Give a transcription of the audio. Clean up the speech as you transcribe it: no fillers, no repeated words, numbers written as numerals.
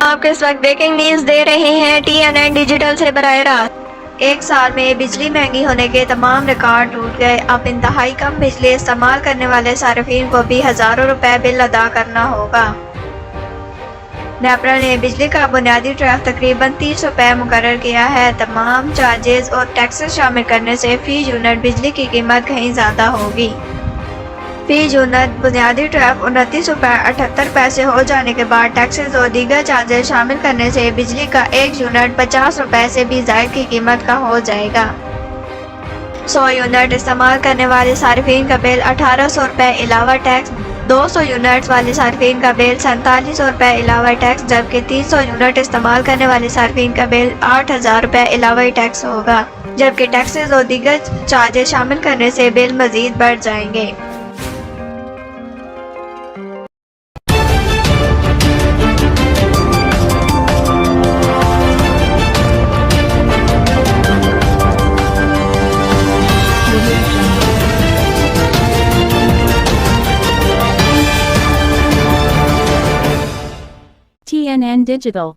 आपके इस वक्त ब्रेकिंग न्यूज दे रहे हैं TNN डिजिटल से बराह रास्त। एक साल में बिजली महंगी होने के तमाम रिकॉर्ड टूट गए। अब इंतहाई कम बिजली इस्तेमाल करने वाले सार्फिन को भी हज़ारों रुपए बिल अदा करना होगा। नेपरा ने बिजली का बुनियादी टैरिफ तकरीबन 30 रुपए मुकर्रर किया है। तमाम चार्जेस और टैक्सेस शामिल करने से फी यूनिट बिजली की कीमत कहीं ज़्यादा होगी। फी यूनिट बुनियादी टैरिफ 29 रुपए 78 पैसे हो जाने के बाद टैक्सेस और दीगर चार्जेस शामिल करने से बिजली का एक यूनिट 50 रुपए से भी ज़ायद की कीमत का हो जाएगा। 100 यूनिट इस्तेमाल करने वाले सार्फिन का बिल 1800 रुपए अलावा टैक्स, 200 यूनिट्स वाले सार्फिन का बिल 4700 रुपए अलावा टैक्स, जबकि 300 यूनिट इस्तेमाल करने वाले सार्फिन का बिल 8000 रुपए अलावा टैक्स होगा। जबकि टैक्सेस और दीगर चार्जेस शामिल करने से बिल मजीद बढ़ जाएंगे। TNN Digital